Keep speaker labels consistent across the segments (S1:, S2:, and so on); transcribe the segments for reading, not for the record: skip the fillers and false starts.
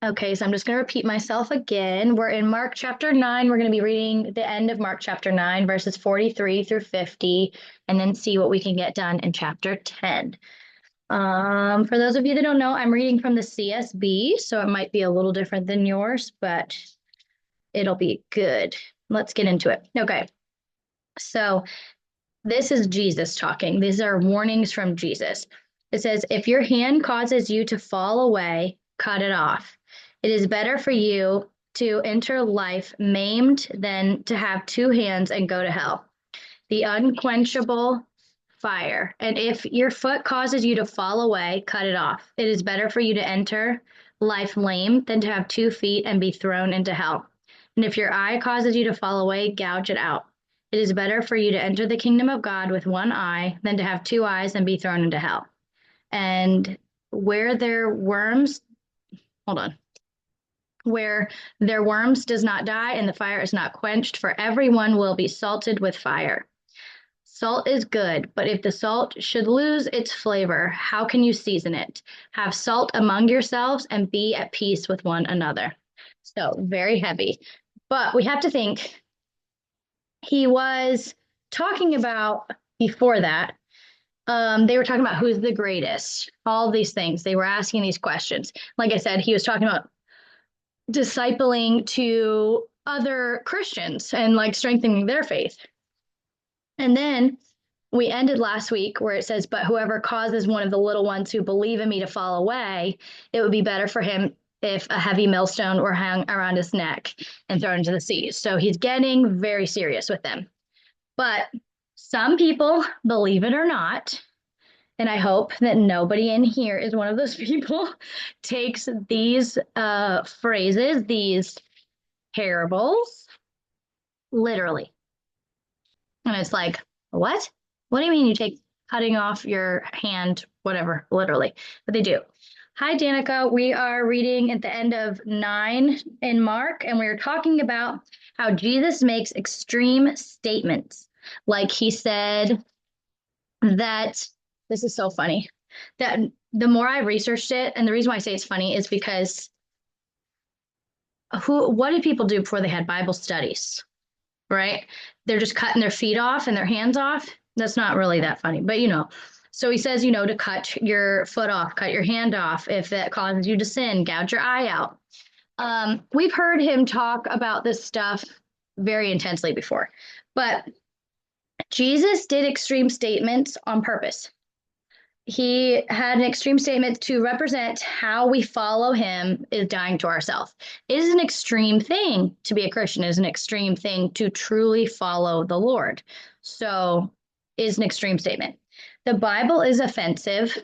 S1: Okay, so I'm just going to repeat myself again. We're in Mark chapter 9. We're going to be reading the end of Mark chapter 9, verses 43 through 50, and then see what we can get done in chapter 10. For those of you that don't know, I'm reading from the CSB, so it might be a little different than yours, but it'll be good. Let's get into it. Okay, so this is Jesus talking. These are warnings from Jesus. It says, if your hand causes you to fall away, cut it off. It is better for you to enter life maimed than to have two hands and go to hell, the unquenchable fire. And if your foot causes you to fall away, cut it off. It is better for you to enter life lame than to have 2 feet and be thrown into hell. And if your eye causes you to fall away, gouge it out. It is better for you to enter the kingdom of God with one eye than to have two eyes and be thrown into hell. And where their worms, hold on, where their worms does not die and the fire is not quenched, for everyone will be salted with fire. Salt is good, but if the salt should lose its flavor, how can you season it? Have salt among yourselves and be at peace with one another. So, very heavy. But we have to think he was talking about before that. They were talking about who's the greatest, all these things. They were asking these questions. Like I said, he was talking about discipling to other Christians and like strengthening their faith. And then we ended last week where it says, but whoever causes one of the little ones who believe in me to fall away, it would be better for him if a heavy millstone were hung around his neck and thrown into the sea. So he's getting very serious with them. But some people, believe it or not, and I hope that nobody in here is one of those people, takes these phrases, these parables, literally. And it's like, what? What do you mean you take cutting off your hand, whatever, literally? But they do. Hi, Danica. We are reading at the end of 9 in Mark, and we're talking about how Jesus makes extreme statements. Like he said that, this is so funny, that the more I researched it, and the reason why I say it's funny is because what did people do before they had Bible studies? Right? They're just cutting their feet off and their hands off. That's not really that funny, but So he says, to cut your foot off, cut your hand off. If that causes you to sin, gouge your eye out. We've heard him talk about this stuff very intensely before, but Jesus did extreme statements on purpose. He had an extreme statement to represent how we follow him is dying to ourselves. It is an extreme thing to be a Christian. It is an extreme thing to truly follow the Lord. So it is an extreme statement. The Bible is offensive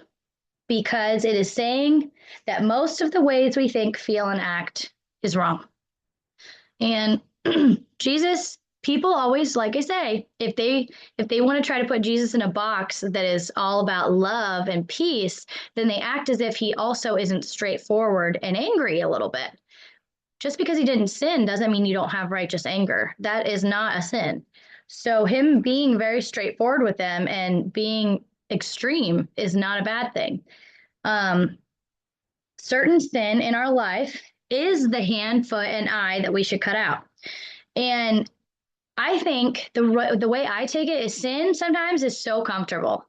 S1: because it is saying that most of the ways we think, feel, and act is wrong. And Jesus, people always, like I say, if they want to try to put Jesus in a box that is all about love and peace, then they act as if he also isn't straightforward and angry a little bit. Just because he didn't sin doesn't mean you don't have righteous anger. That is not a sin. So him being very straightforward with them and being extreme is not a bad thing. Certain sin in our life is the hand, foot, and eye that we should cut out. And I think the way I take it is sin sometimes is so comfortable,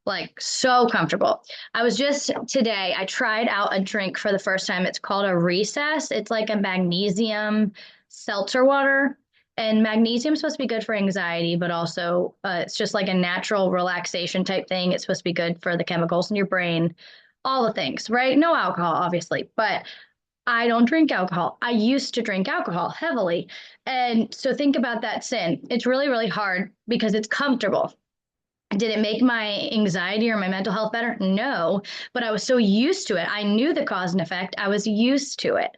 S1: like so comfortable. I was just today, I tried out a drink for the first time. It's called a Recess. It's like a magnesium seltzer water. And magnesium is supposed to be good for anxiety, but also it's just like a natural relaxation type thing. It's supposed to be good for the chemicals in your brain, all the things, right? No alcohol, obviously, but I don't drink alcohol. I used to drink alcohol heavily. And so think about that sin. It's really, really hard because it's comfortable. Did it make my anxiety or my mental health better? No, but I was so used to it. I knew the cause and effect. I was used to it.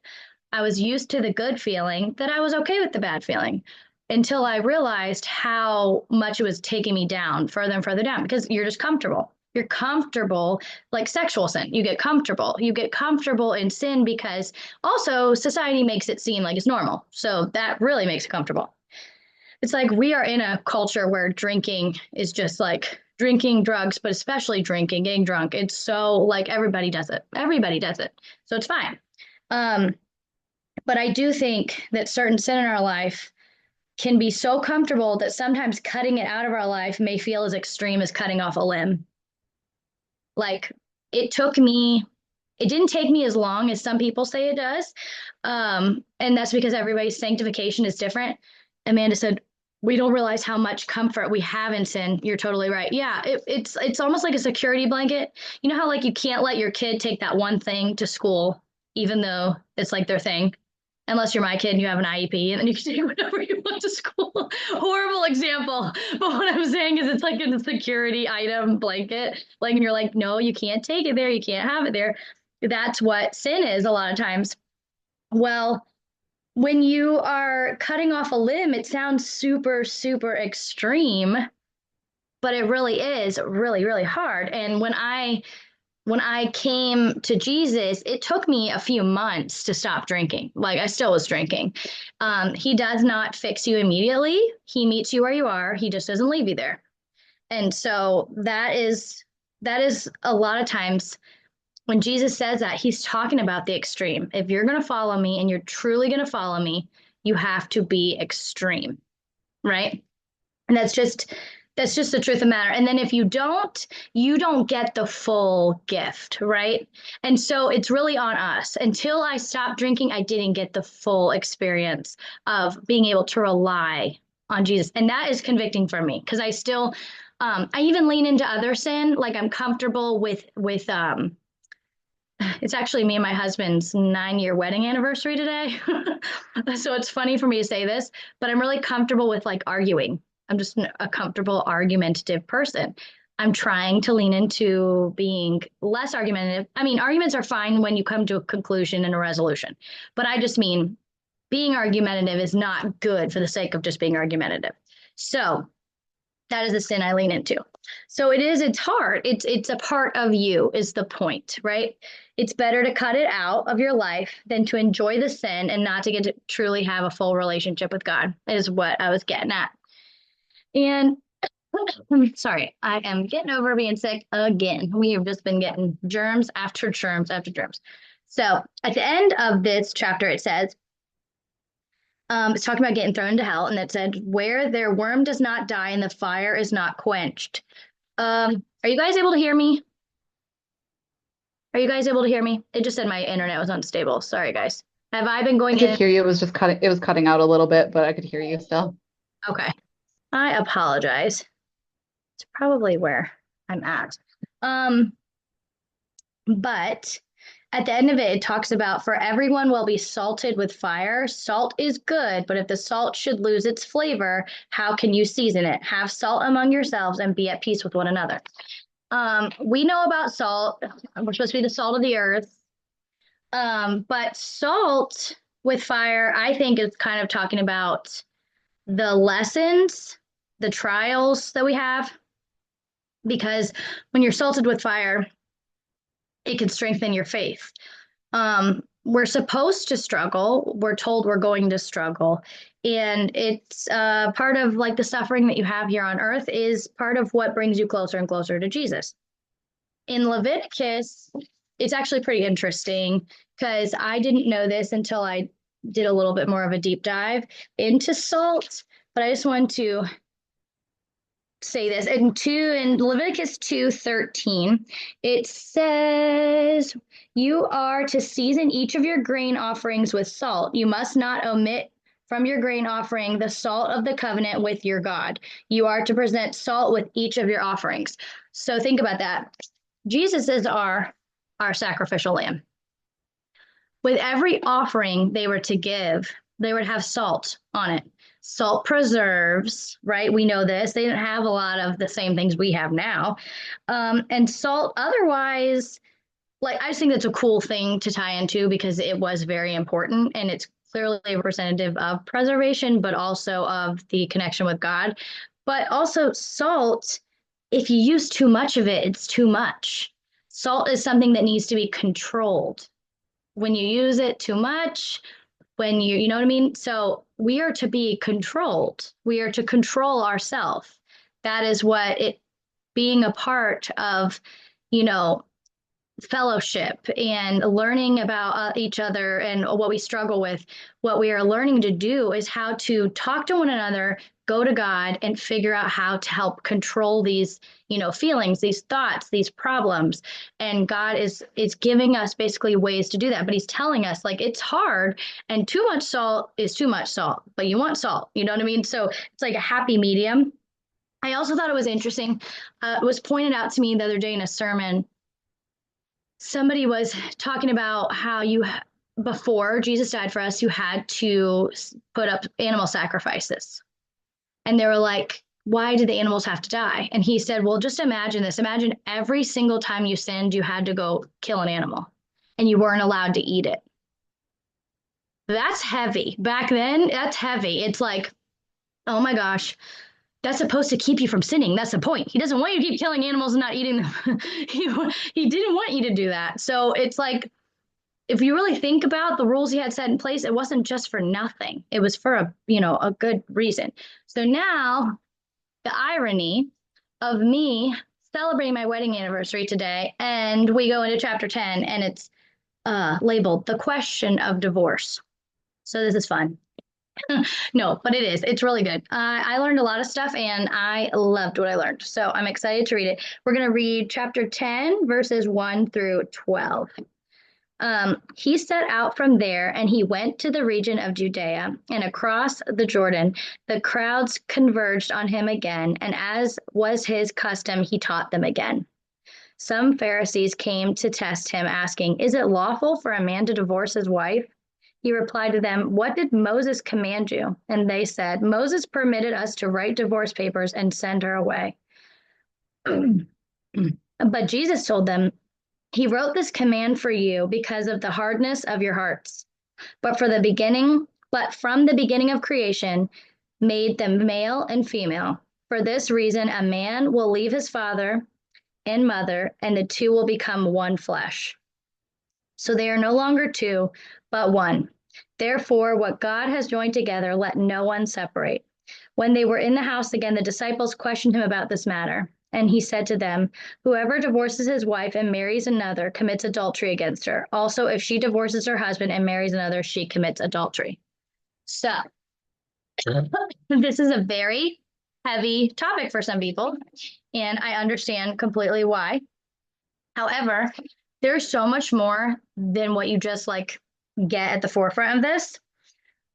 S1: I was used to the good feeling that I was okay with the bad feeling until I realized how much it was taking me down, further and further down, because you're just comfortable. You're comfortable, like sexual sin. You get comfortable. You get comfortable in sin because also society makes it seem like it's normal. So that really makes it comfortable. It's like we are in a culture where drinking is just like drinking drugs, but especially drinking, getting drunk. It's so like everybody does it. Everybody does it. So it's fine. Um, but I do think that certain sin in our life can be so comfortable that sometimes cutting it out of our life may feel as extreme as cutting off a limb. Like it took me, it didn't take me as long as some people say it does. And that's because everybody's sanctification is different. Amanda said, we don't realize how much comfort we have in sin. You're totally right. Yeah, it's almost like a security blanket. You know how like you can't let your kid take that one thing to school, even though it's like their thing, unless you're my kid and you have an IEP, and then you can take whatever you want to school. Horrible example. But what I'm saying is it's like a security item blanket. Like, and you're like, no, you can't take it there. You can't have it there. That's what sin is a lot of times. Well, when you are cutting off a limb, it sounds super, super extreme, but it really is really, really hard. And when I came to Jesus, it took me a few months to stop drinking. Like I still was drinking. He does not fix you immediately. He meets you where you are. He just doesn't leave you there. And so that is a lot of times when Jesus says that, he's talking about the extreme. If you're going to follow me and you're truly going to follow me, you have to be extreme, right? And that's just the truth of the matter. And then if you don't, you don't get the full gift, right? And so it's really on us. Until I stopped drinking, I didn't get the full experience of being able to rely on Jesus. And that is convicting for me because I even lean into other sin. Like I'm comfortable with it's actually me and my husband's 9-year wedding anniversary today. So it's funny for me to say this, but I'm really comfortable with like arguing. I'm just a comfortable argumentative person. I'm trying to lean into being less argumentative. I mean, arguments are fine when you come to a conclusion and a resolution, but I just mean being argumentative is not good for the sake of just being argumentative. So that is a sin I lean into. So it's hard. It's a part of you is the point, right? It's better to cut it out of your life than to enjoy the sin and not to get to truly have a full relationship with God, is what I was getting at. And I'm sorry, I am getting over being sick again. We have just been getting germs after germs after germs. So at the end of this chapter, it says, it's talking about getting thrown into hell, and it said, where their worm does not die and the fire is not quenched. Are you guys able to hear me? Are you guys able to hear me? It just said my internet was unstable. Sorry, guys. Have I been
S2: I
S1: going
S2: could
S1: in?
S2: hear you. It was cutting out a little bit, but I could hear you still.
S1: Okay. I apologize. It's probably where I'm at. Um, but at the end of it, it talks about for everyone will be salted with fire. Salt is good, but if the salt should lose its flavor, how can you season it? Have salt among yourselves and be at peace with one another. We know about salt. We're supposed to be the salt of the earth. But salt with fire, I think is kind of talking about the lessons, the trials that we have, because when you're salted with fire, it can strengthen your faith. We're supposed to struggle. We're told we're going to struggle. And it's part of like the suffering that you have here on earth is part of what brings you closer and closer to Jesus. In Leviticus, it's actually pretty interesting because I didn't know this until I did a little bit more of a deep dive into salt. But I just want to say this in Leviticus 2:13, it says, you are to season each of your grain offerings with salt. You must not omit from your grain offering the salt of the covenant with your God. You are to present salt with each of your offerings. So think about that. Jesus is our sacrificial lamb. With every offering they were to give, they would have salt on it. Salt preserves, right? We know this. They didn't have a lot of the same things we have now. And salt, otherwise, like I just think that's a cool thing to tie into because it was very important and it's clearly a representative of preservation, but also of the connection with God. But also, salt, if you use too much of it, it's too much. Salt is something that needs to be controlled. When you use it too much, when you know what I mean? So we are to be controlled. We are to control ourselves. That is what it being a part of, you know, fellowship and learning about each other and what we struggle with, what we are learning to do is how to talk to one another, go to God, and figure out how to help control these, feelings, these thoughts, these problems. And God is giving us basically ways to do that. But He's telling us like it's hard, and too much salt is too much salt, but you want salt. You know what I mean? So it's like a happy medium. I also thought it was interesting. It was pointed out to me the other day in a sermon. Somebody was talking about how before Jesus died for us, you had to put up animal sacrifices. And they were like, why did the animals have to die? And he said, well, just imagine this. Imagine every single time you sinned, you had to go kill an animal and you weren't allowed to eat it. That's heavy. Back then, that's heavy. It's like, oh my gosh, that's supposed to keep you from sinning. That's the point. He doesn't want you to keep killing animals and not eating them. he didn't want you to do that. So it's like, if you really think about the rules he had set in place, it wasn't just for nothing. It was for a good reason. So now the irony of me celebrating my wedding anniversary today, and we go into chapter 10, and it's labeled the question of divorce. So this is fun. No, but it is. It's really good. I learned a lot of stuff and I loved what I learned. So I'm excited to read it. We're going to read chapter 10, verses 1 through 12. He set out from there and he went to the region of Judea and across the Jordan. The crowds converged on him again, and as was his custom, he taught them again. Some Pharisees came to test him, asking, is it lawful for a man to divorce his wife? He replied to them, what did Moses command you? And they said, Moses permitted us to write divorce papers and send her away. But Jesus told them, he wrote this command for you because of the hardness of your hearts. But from the beginning of creation, made them male and female. For this reason, a man will leave his father and mother, and the two will become one flesh. So they are no longer two, but one. Therefore, what God has joined together, let no one separate. When they were in the house again, the disciples questioned him about this matter. And he said to them, whoever divorces his wife and marries another commits adultery against her. Also, if she divorces her husband and marries another, she commits adultery. So this is a very heavy topic for some people, and I understand completely why. However, there's so much more than what you just get at the forefront of this,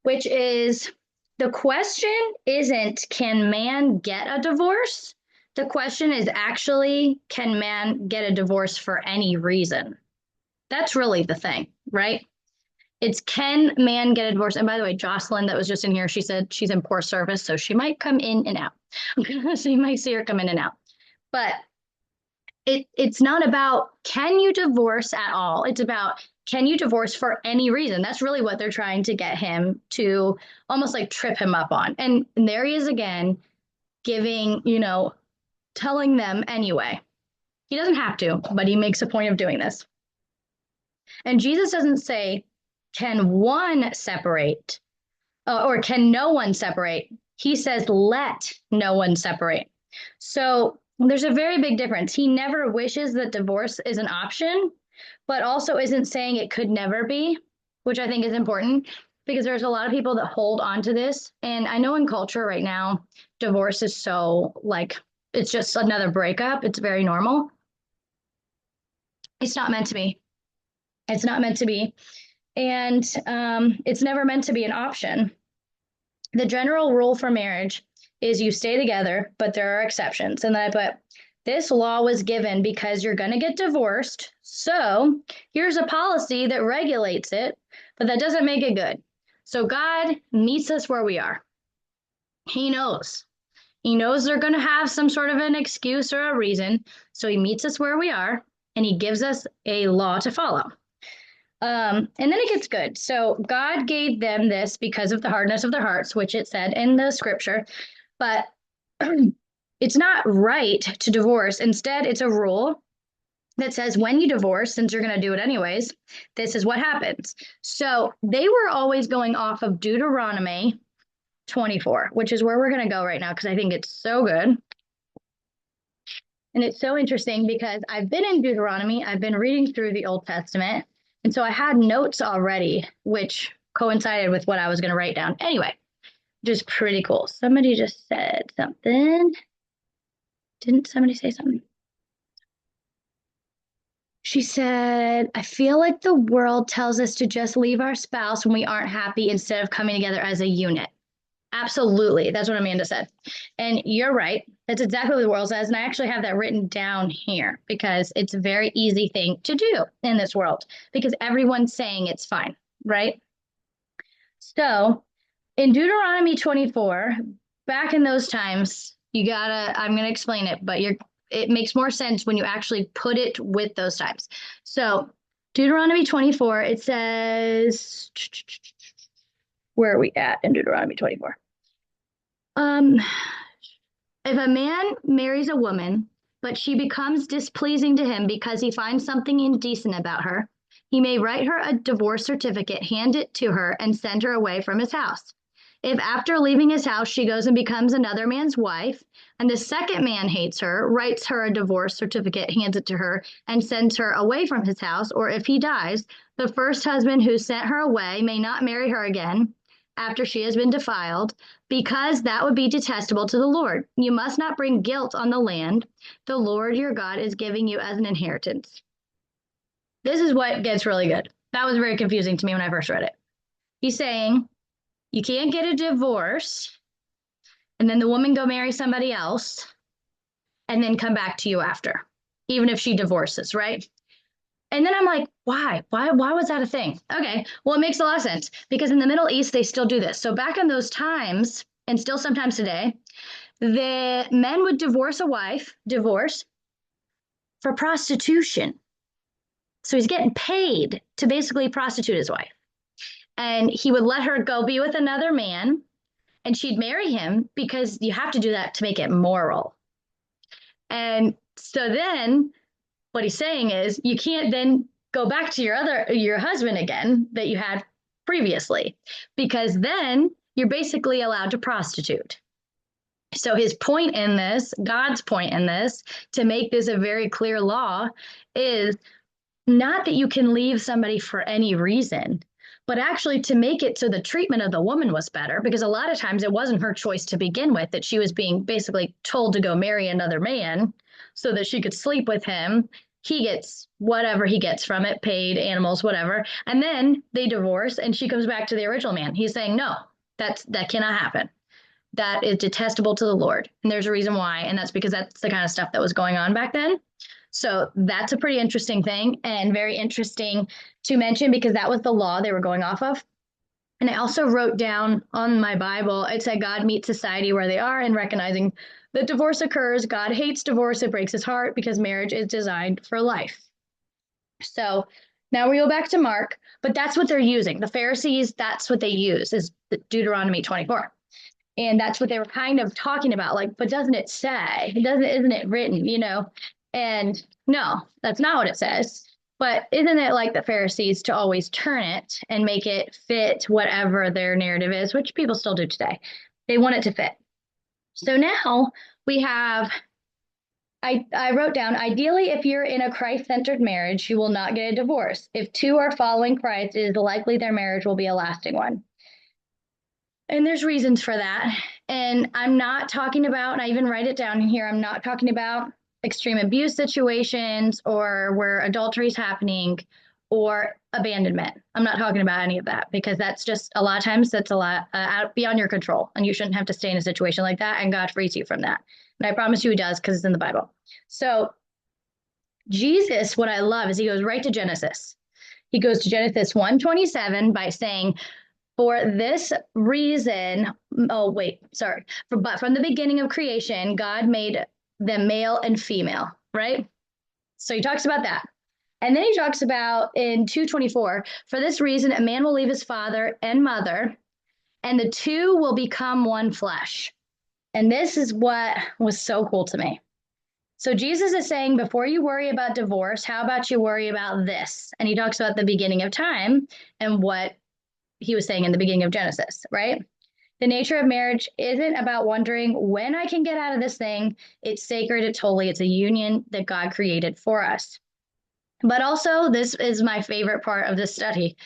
S1: which is the question isn't, can man get a divorce? The question is actually, can man get a divorce for any reason? That's really the thing, right? It's, can man get a divorce? And by the way, Jocelyn, that was just in here, she said she's in poor service, so she might come in and out. So you might see her come in and out. But it's not about, can you divorce at all? It's about, can you divorce for any reason? That's really what they're trying to get him to almost trip him up on. And there he is again, giving, telling them anyway. He doesn't have to, but he makes a point of doing this. And Jesus doesn't say, can one separate or can no one separate? He says, let no one separate. So there's a very big difference. He never wishes that divorce is an option, but also isn't saying it could never be, which I think is important because there's a lot of people that hold on to this. And I know in culture right now, divorce is so it's just another breakup. It's very normal. It's not meant to be. It's not meant to be. And it's never meant to be an option. The general rule for marriage is you stay together, but there are exceptions. And then I put, this law was given because you're going to get divorced. So here's a policy that regulates it, but that doesn't make it good. So God meets us where we are. He knows. He knows they're going to have some sort of an excuse or a reason. So he meets us where we are, and he gives us a law to follow. And then it gets good. So God gave them this because of the hardness of their hearts, which it said in the scripture. But it's not right to divorce. Instead, it's a rule that says when you divorce, since you're going to do it anyways, this is what happens. So they were always going off of Deuteronomy 24, which is where we're going to go right now because I think it's so good. And it's so interesting because I've been in Deuteronomy, I've been reading through the Old Testament. And so I had notes already, which coincided with what I was going to write down. Anyway, just pretty cool. Somebody just said something. Didn't somebody say something? She said, I feel like the world tells us to just leave our spouse when we aren't happy instead of coming together as a unit. Absolutely. That's what Amanda said. And you're right. That's exactly what the world says. And I actually have that written down here because it's a very easy thing to do in this world because everyone's saying it's fine, right? So in Deuteronomy 24, back in those times, I'm going to explain it, but it makes more sense when you actually put it with those times. So Deuteronomy 24, it says, where are we at in Deuteronomy 24? If a man marries a woman, but she becomes displeasing to him because he finds something indecent about her, he may write her a divorce certificate, hand it to her, and send her away from his house. If after leaving his house she goes and becomes another man's wife, and the second man hates her, writes her a divorce certificate, hands it to her, and sends her away from his house, or if he dies, the first husband who sent her away may not marry her again after she has been defiled, because that would be detestable to the Lord. You must not bring guilt on the land the Lord your God is giving you as an inheritance. This is what gets really good. That was very confusing to me when I first read it. He's saying you can't get a divorce and then the woman go marry somebody else and then come back to you after, even if she divorces, right? And then I'm like, why? Why was that a thing? Okay, well, it makes a lot of sense because in the Middle East, they still do this. So back in those times, and still sometimes today, the men would divorce for prostitution. So he's getting paid to basically prostitute his wife. And he would let her go be with another man, and she'd marry him because you have to do that to make it moral. And so then what he's saying is you can't then go back to your husband again that you had previously because then you're basically allowed to prostitute. So his point in this, God's point in this, to make this a very clear law is not that you can leave somebody for any reason, but actually to make it so the treatment of the woman was better, because a lot of times it wasn't her choice to begin with, that she was being basically told to go marry another man so that she could sleep with him. He gets whatever he gets from it, paid, animals, whatever. And then they divorce and she comes back to the original man. He's saying, no, that cannot happen. That is detestable to the Lord. And there's a reason why. And that's because that's the kind of stuff that was going on back then. So that's a pretty interesting thing and very interesting to mention because that was the law they were going off of. And I also wrote down on my Bible, it said God meets society where they are and recognizing that divorce occurs. God hates divorce. It breaks his heart because marriage is designed for life. So now we go back to Mark, but that's what they're using. The Pharisees, that's what they use is Deuteronomy 24. And that's what they were kind of talking about. Like, but doesn't it say? Isn't it written, And no, that's not what it says. But isn't it like the Pharisees to always turn it and make it fit whatever their narrative is, which people still do today? They want it to fit. So now we have, I wrote down, ideally, if you're in a Christ-centered marriage, you will not get a divorce. If two are following Christ, it is likely their marriage will be a lasting one. And there's reasons for that. And I'm not talking about, and I even write it down here, I'm not talking about extreme abuse situations or where adultery is happening or abandonment. I'm not talking about any of that because that's just a lot of times that's a lot out beyond your control. And you shouldn't have to stay in a situation like that. And God frees you from that. And I promise you he does because it's in the Bible. So Jesus, what I love is he goes right to Genesis. He goes to Genesis 1:27 by saying, for this reason, but from the beginning of creation, God made them male and female, right? So he talks about that. And then he talks about in 2:24, for this reason, a man will leave his father and mother, and the two will become one flesh. And this is what was so cool to me. So Jesus is saying, before you worry about divorce, how about you worry about this? And he talks about the beginning of time and what he was saying in the beginning of Genesis, right? The nature of marriage isn't about wondering when I can get out of this thing. It's sacred, it's holy, it's a union that God created for us. But also, this is my favorite part of this study.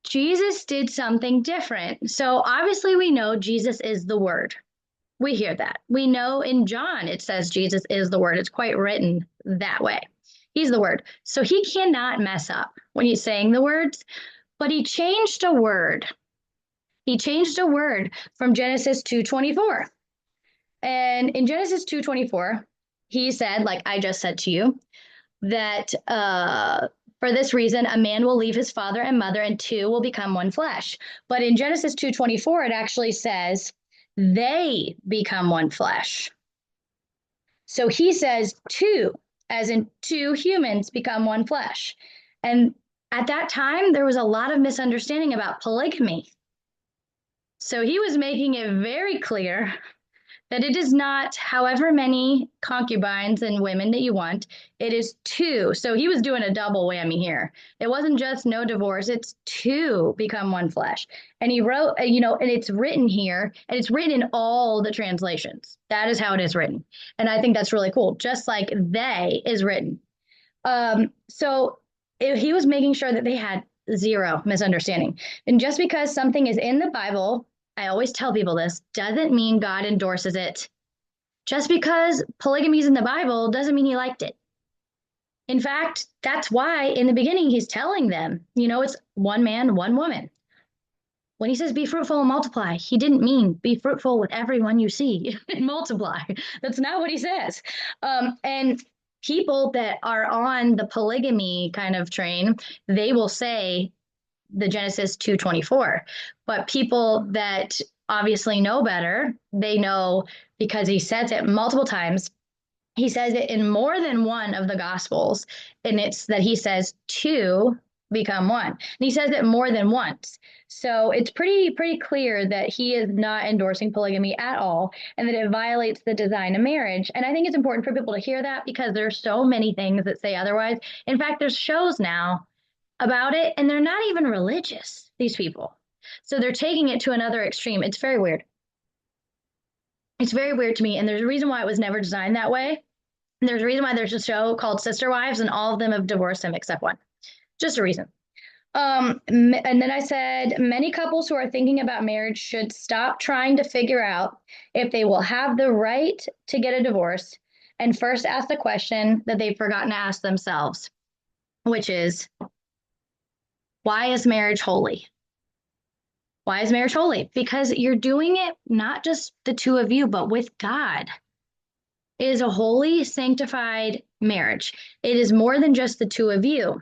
S1: Jesus did something different. So obviously, we know Jesus is the Word. We hear that. We know in John it says Jesus is the Word. It's quite written that way. He's the Word. So he cannot mess up when he's saying the words, but he changed a word. He changed a word from Genesis 2:24. And in Genesis 2:24, he said, like I just said to you, that for this reason a man will leave his father and mother and two will become one flesh. But in Genesis 2:24 it actually says they become one flesh. So he says two, as in two humans become one flesh. And at that time there was a lot of misunderstanding about polygamy. So he was making it very clear that it is not however many concubines and women that you want, it is two. So he was doing a double whammy here. It wasn't just no divorce, it's two become one flesh. And he wrote, and it's written here, and it's written in all the translations. That is how it is written. And I think that's really cool, just like they is written. So he was making sure that they had zero misunderstanding. And just because something is in the Bible, I always tell people this, doesn't mean God endorses it. Just because polygamy is in the Bible doesn't mean he liked it. In fact, that's why in the beginning he's telling them, it's one man, one woman. When he says be fruitful and multiply, he didn't mean be fruitful with everyone you see and multiply. That's not what he says. And people that are on the polygamy kind of train, they will say the Genesis 2:24. But people that obviously know better, they know because he says it multiple times. He says it in more than one of the Gospels, and it's that he says two become one. And he says it more than once. So it's pretty clear that he is not endorsing polygamy at all, and that it violates the design of marriage. And I think it's important for people to hear that because there's so many things that say otherwise. In fact, there's shows now about it, and they're not even religious, these people. So they're taking it to another extreme. It's very weird. It's very weird to me, and there's a reason why it was never designed that way. And there's a reason why there's a show called Sister Wives, and all of them have divorced him except one. Just a reason. And then I said, many couples who are thinking about marriage should stop trying to figure out if they will have the right to get a divorce and first ask the question that they've forgotten to ask themselves, which is, why is marriage holy? Why is marriage holy? Because you're doing it not just the two of you, but with God. It is a holy, sanctified marriage. It is more than just the two of you.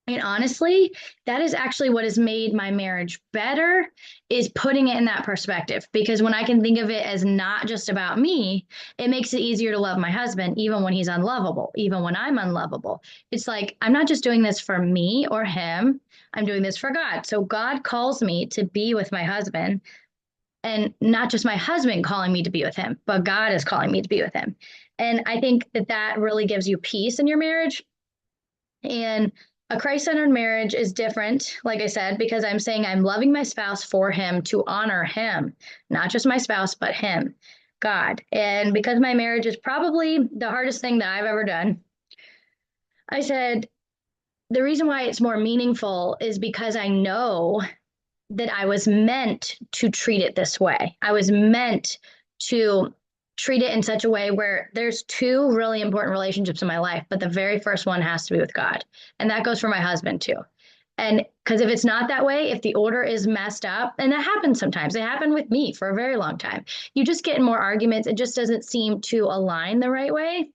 S1: And honestly, that is actually what has made my marriage better, is putting it in that perspective. Because when I can think of it as not just about me, it makes it easier to love my husband, even when he's unlovable, even when I'm unlovable. It's like, I'm not just doing this for me or him, I'm doing this for God. So God calls me to be with my husband, and not just my husband calling me to be with him, but God is calling me to be with him. And I think that that really gives you peace in your marriage. And a Christ-centered marriage is different, like I said, because I'm saying I'm loving my spouse for him, to honor him, not just my spouse, but him, God. And because my marriage is probably the hardest thing that I've ever done, I said, the reason why it's more meaningful is because I know that I was meant to treat it this way. I was meant to treat it in such a way where there's two really important relationships in my life, but the very first one has to be with God. And that goes for my husband too. And because if it's not that way, if the order is messed up, and that happens sometimes, it happened with me for a very long time. You just get in more arguments. It just doesn't seem to align the right way.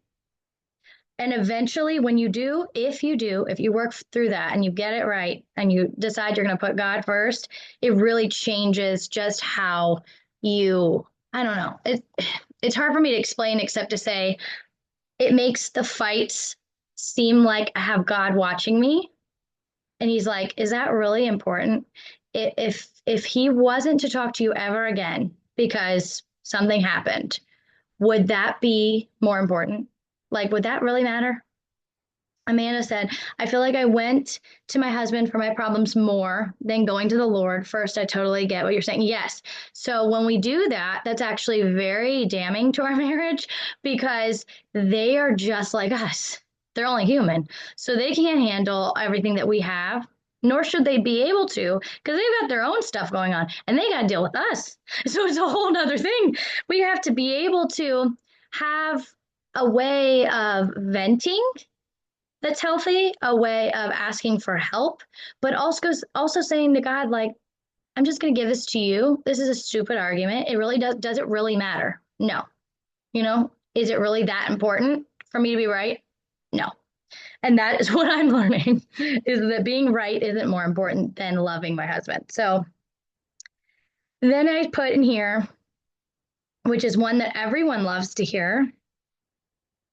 S1: And eventually, when you do, if you work through that and you get it right and you decide you're going to put God first, it really changes just how you, I don't know. It's hard for me to explain except to say it makes the fights seem like I have God watching me. And he's like, is that really important? If he wasn't to talk to you ever again because something happened, would that be more important? Like, would that really matter? Amanda said, I feel like I went to my husband for my problems more than going to the Lord. First, I totally get what you're saying. Yes. So when we do that, that's actually very damning to our marriage because they are just like us. They're only human. So they can't handle everything that we have, nor should they be able to because they've got their own stuff going on and they got to deal with us. So it's a whole nother thing. We have to be able to have a way of venting that's healthy, a way of asking for help, but also saying to God, like, I'm just going to give this to you. This is a stupid argument. It really does it really matter? No. Is it really that important for me to be right? No. And that is what I'm learning is that being right isn't more important than loving my husband. So then I put in here, which is one that everyone loves to hear,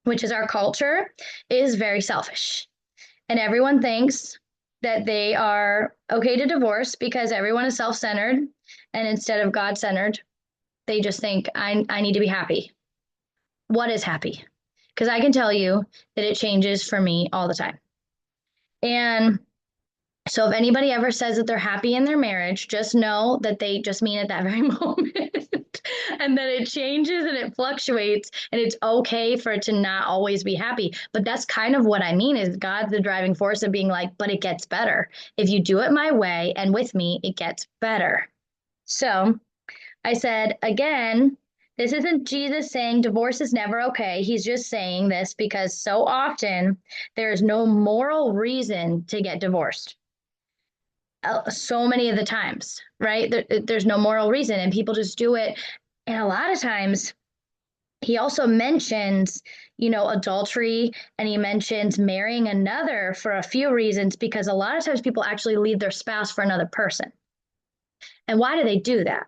S1: which is our culture is very selfish. And everyone thinks that they are okay to divorce because everyone is self-centered and instead of God-centered, they just think I need to be happy. What is happy? Because I can tell you that it changes for me all the time. And so if anybody ever says that they're happy in their marriage, just know that they just mean at that very moment and that it changes and it fluctuates and it's okay for it to not always be happy. But that's kind of what I mean is God's the driving force of being like, but it gets better. If you do it my way and with me, it gets better. So I said, again, this isn't Jesus saying divorce is never okay. He's just saying this because so often there is no moral reason to get divorced so many of the times, right? There's no moral reason, and people just do it. And a lot of times, he also mentions, adultery, and he mentions marrying another for a few reasons, because a lot of times people actually leave their spouse for another person. And why do they do that?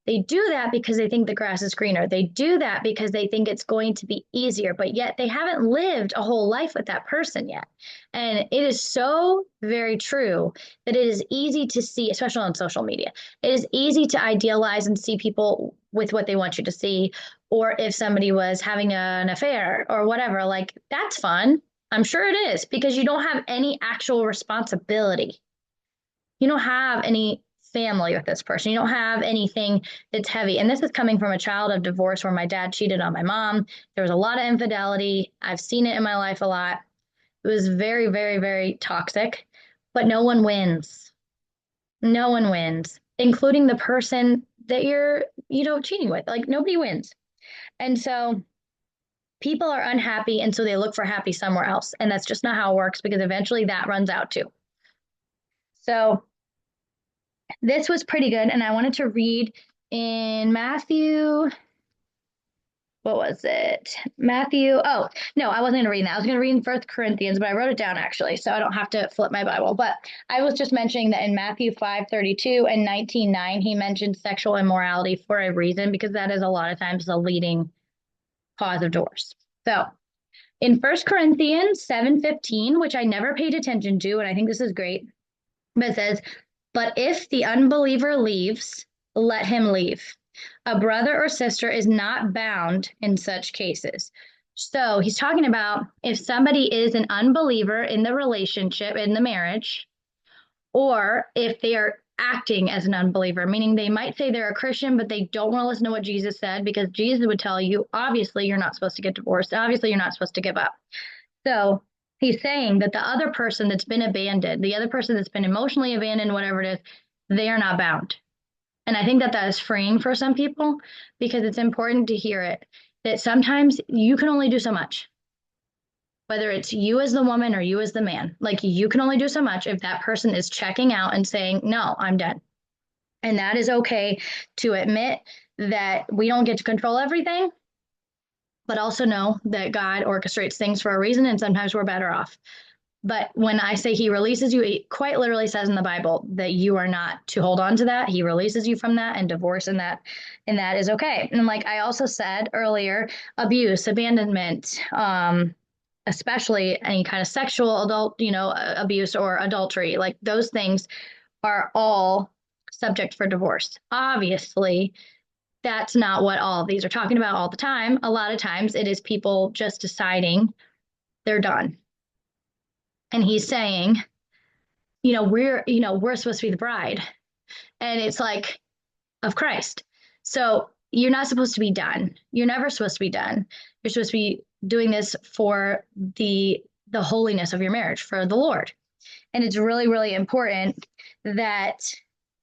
S1: They do that because they think the grass is greener. They do that because they think it's going to be easier, but yet they haven't lived a whole life with that person yet. And it is so very true that it is easy to see, especially on social media, it is easy to idealize and see people with what they want you to see. Or if somebody was having an affair or whatever, like that's fun. I'm sure it is because you don't have any actual responsibility. You don't have any family with this person. You don't have anything that's heavy. And this is coming from a child of divorce where my dad cheated on my mom. There was a lot of infidelity. I've seen it in my life a lot. It was very, very, very toxic, but no one wins. No one wins, including the person that you're, cheating with. Like nobody wins. And so people are unhappy. And so they look for happy somewhere else. And that's just not how it works because eventually that runs out too. So this was pretty good. And I wanted to read in Matthew. What was it? Matthew. Oh, no, I wasn't going to read that. I was going to read in First Corinthians, but I wrote it down actually, so I don't have to flip my Bible. But I was just mentioning that in Matthew 5:32 and 19:9, he mentioned sexual immorality for a reason, because that is a lot of times the leading cause of divorce. So in First Corinthians 7:15, which I never paid attention to, and I think this is great, but it says, but if the unbeliever leaves, let him leave. A brother or sister is not bound in such cases. So he's talking about if somebody is an unbeliever in the relationship, in the marriage, or if they are acting as an unbeliever, meaning they might say they're a Christian, but they don't want to listen to what Jesus said, because Jesus would tell you, obviously, you're not supposed to get divorced. Obviously, you're not supposed to give up. So he's saying that the other person that's been abandoned, the other person that's been emotionally abandoned, whatever it is, they are not bound. And I think that that is freeing for some people, because it's important to hear it, that sometimes you can only do so much. Whether it's you as the woman or you as the man, like you can only do so much if that person is checking out and saying, no, I'm done. And that is okay to admit that we don't get to control everything, but also know that God orchestrates things for a reason, and sometimes we're better off. But when I say he releases you, it quite literally says in the Bible that you are not to hold on to that. He releases you from that, and divorce and that is okay. And like I also said earlier, abuse, abandonment, especially any kind of sexual abuse or adultery, like those things are all subject for divorce. Obviously, that's not what all of these are talking about all the time. A lot of times it is people just deciding they're done. And he's saying, we're supposed to be the bride. And it's like of Christ. So you're not supposed to be done. You're never supposed to be done. You're supposed to be doing this for the holiness of your marriage, for the Lord. And it's really, really important that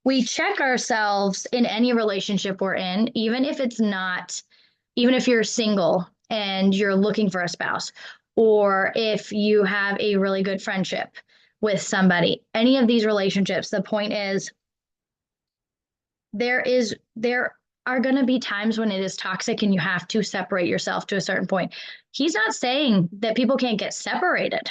S1: we check ourselves in any relationship we're in, even if you're single and you're looking for a spouse, or if you have a really good friendship with somebody, any of these relationships, the point is there are going to be times when it is toxic and you have to separate yourself to a certain point. He's not saying that people can't get separated,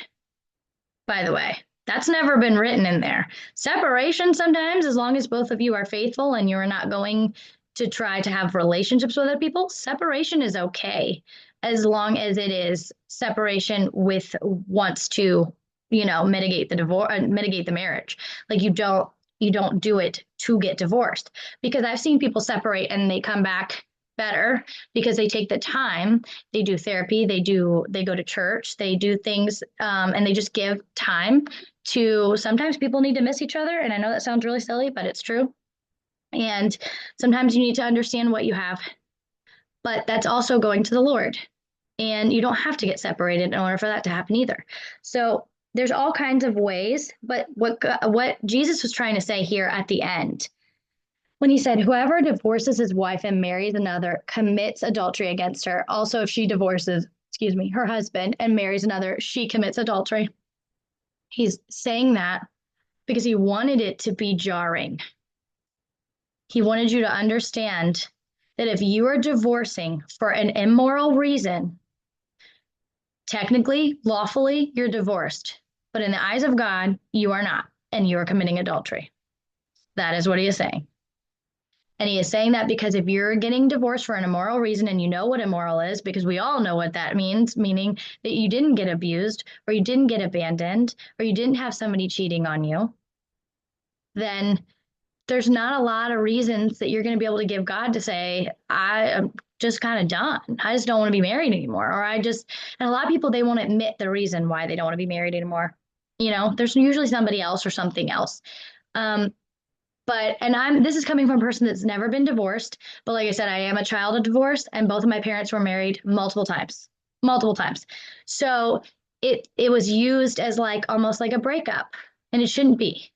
S1: by the way. That's never been written in there. Separation sometimes, as long as both of you are faithful and you're not going to try to have relationships with other people, separation is okay as long as it is separation with wants to, mitigate the divorce, mitigate the marriage. Like you don't do it to get divorced, because I've seen people separate and they come back better because they take the time, they do therapy, they go to church, they do things, and they just give time to, sometimes people need to miss each other. And I know that sounds really silly, but it's true. And sometimes you need to understand what you have, but that's also going to the Lord. And you don't have to get separated in order for that to happen either. So there's all kinds of ways, but what Jesus was trying to say here at the end, when he said, whoever divorces his wife and marries another commits adultery against her. Also, if she divorces, her husband and marries another, she commits adultery. He's saying that because he wanted it to be jarring. He wanted you to understand that if you are divorcing for an immoral reason, technically, lawfully, you're divorced. But in the eyes of God, you are not, and you are committing adultery. That is what he is saying. And he is saying that because if you're getting divorced for an immoral reason, and you know what immoral is, because we all know what that means, meaning that you didn't get abused, or you didn't get abandoned, or you didn't have somebody cheating on you, then there's not a lot of reasons that you're going to be able to give God to say, I am just kind of done. I just don't want to be married anymore. And a lot of people, they won't admit the reason why they don't want to be married anymore. There's usually somebody else or something else. This is coming from a person that's never been divorced. But like I said, I am a child of divorce, and both of my parents were married multiple times, multiple times. So it was used as like almost like a breakup, and it shouldn't be.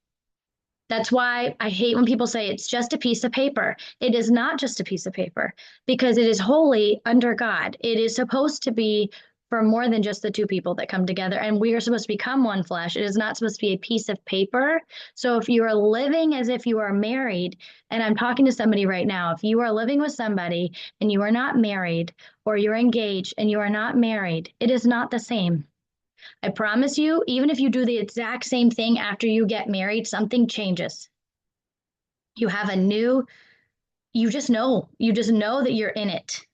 S1: That's why I hate when people say it's just a piece of paper. It is not just a piece of paper, because it is holy under God. It is supposed to be for more than just the two people that come together, and we are supposed to become one flesh. It is not supposed to be a piece of paper. So if you are living as if you are married, and I'm talking to somebody right now, if you are living with somebody and you are not married, or you're engaged and you are not married, it is not the same. I promise you, even if you do the exact same thing after you get married, something changes. You have you just know that you're in it.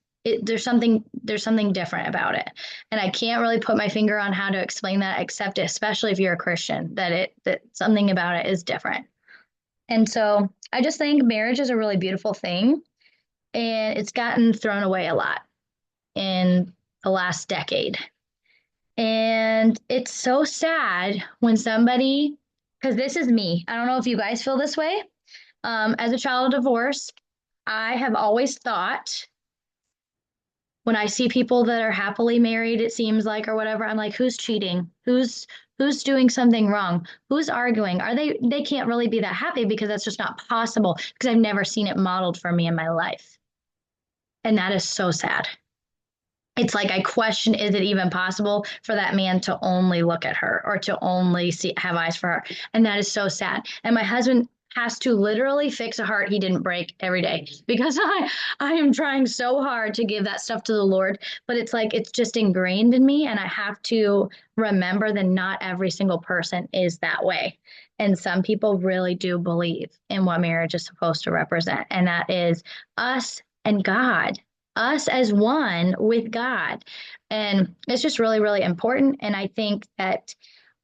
S1: There's something different about it. And I can't really put my finger on how to explain that, except especially if you're a Christian, that something about it is different. And so I just think marriage is a really beautiful thing, and it's gotten thrown away a lot in the last decade. And it's so sad when somebody, because this is me, I don't know if you guys feel this way. As a child of divorce, I have always thought, when I see people that are happily married, it seems like, or whatever, I'm like, who's cheating? Who's doing something wrong? Who's arguing? They can't really be that happy, because that's just not possible, because I've never seen it modeled for me in my life. And that is so sad. It's like I question, is it even possible for that man to only look at her, or to only have eyes for her? And that is so sad. And my husband has to literally fix a heart he didn't break every day, because I am trying so hard to give that stuff to the Lord, but it's like it's just ingrained in me, and I have to remember that not every single person is that way. And some people really do believe in what marriage is supposed to represent, and that is us and God, us as one with God. And it's just really, really important. And I think that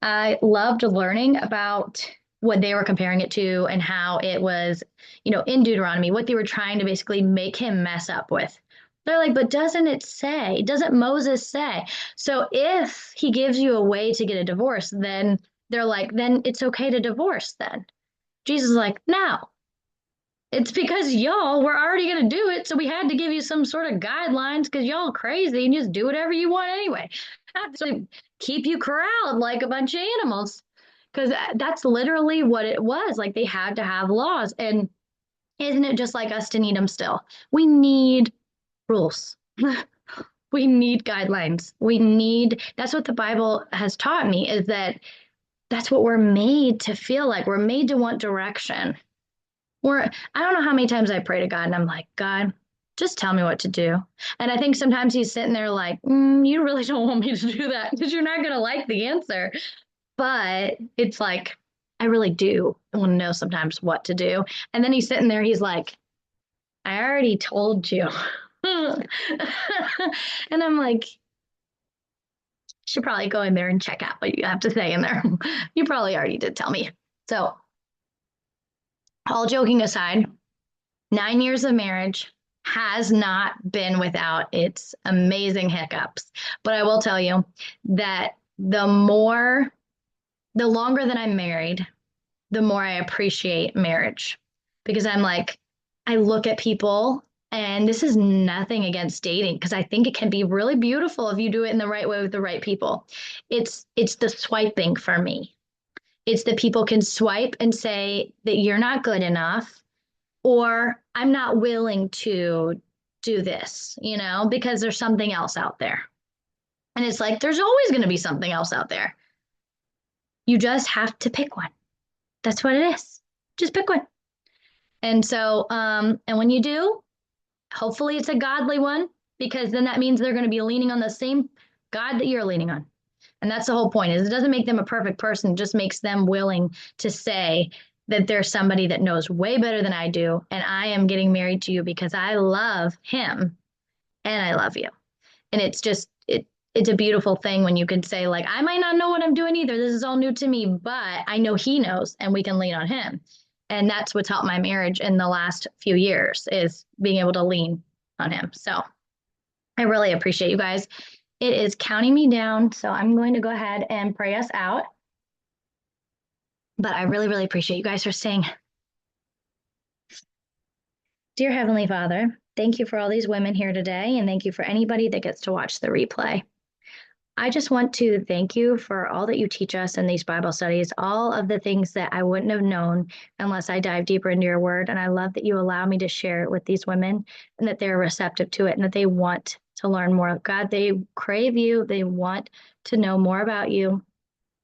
S1: I loved learning about what they were comparing it to, and how it was, in Deuteronomy, what they were trying to basically make him mess up with They're like, but doesn't it say? Doesn't Moses say? So if he gives you a way to get a divorce, then they're like, then it's okay to divorce then. Jesus is like, no, it's because y'all were already going to do it. So we had to give you some sort of guidelines because y'all crazy and just do whatever you want anyway. So keep you corralled like a bunch of animals. Because that's literally what it was. Like they had to have laws. And isn't it just like us to need them still? We need rules. We need guidelines. We need, that's what the Bible has taught me is that that's what we're made to feel like. We're made to want direction. I don't know how many times I pray to God and I'm like, God, just tell me what to do. And I think sometimes he's sitting there like, you really don't want me to do that because you're not going to like the answer. But it's like, I really do want to know sometimes what to do. And then he's sitting there, he's like, I already told you. And I'm like, should probably go in there and check out what you have to say in there. You probably already did tell me. So, all joking aside, 9 years of marriage has not been without its amazing hiccups. But I will tell you that the longer that I'm married, the more I appreciate marriage because I'm like, I look at people and this is nothing against dating because I think it can be really beautiful if you do it in the right way with the right people. It's the swiping for me. It's that people can swipe and say that you're not good enough or I'm not willing to do this, because there's something else out there. And it's like there's always going to be something else out there. You just have to pick one. That's what it is. Just pick one. And so, and when you do, hopefully it's a godly one, because then that means they're going to be leaning on the same God that you're leaning on. And that's the whole point is it doesn't make them a perfect person, it just makes them willing to say that there's somebody that knows way better than I do. And I am getting married to you because I love him and I love you. And it's a beautiful thing when you can say, like, I might not know what I'm doing either. This is all new to me, but I know he knows and we can lean on him. And that's what's helped my marriage in the last few years is being able to lean on him. So I really appreciate you guys. It is counting me down. So I'm going to go ahead and pray us out. But I really, really appreciate you guys for staying. Dear Heavenly Father, thank you for all these women here today. And thank you for anybody that gets to watch the replay. I just want to thank you for all that you teach us in these Bible studies, all of the things that I wouldn't have known unless I dive deeper into your word. And I love that you allow me to share it with these women and that they're receptive to it and that they want to learn more. God, they crave you. They want to know more about you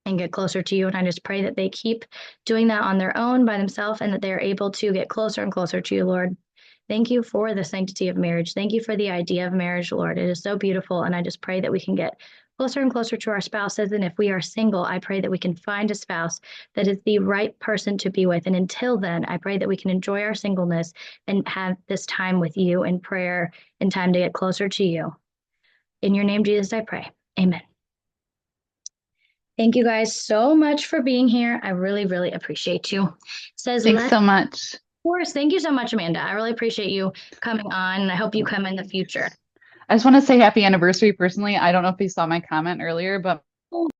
S1: and get closer to you. And I just pray that they keep doing that on their own by themselves and that they're able to get closer and closer to you, Lord. Thank you for the sanctity of marriage. Thank you for the idea of marriage, Lord. It is so beautiful. And I just pray that we can get closer and closer to our spouses. And if we are single, I pray that we can find a spouse that is the right person to be with. And until then, I pray that we can enjoy our singleness and have this time with you in prayer and time to get closer to you. In your name, Jesus, I pray. Amen. Thank you guys so much for being here. I really, really appreciate you. Says,
S2: Thanks so much.
S1: Of course. Thank you so much, Amanda. I really appreciate you coming on, and I hope you come in the future.
S2: I just want to say happy anniversary personally. I don't know if you saw my comment earlier, but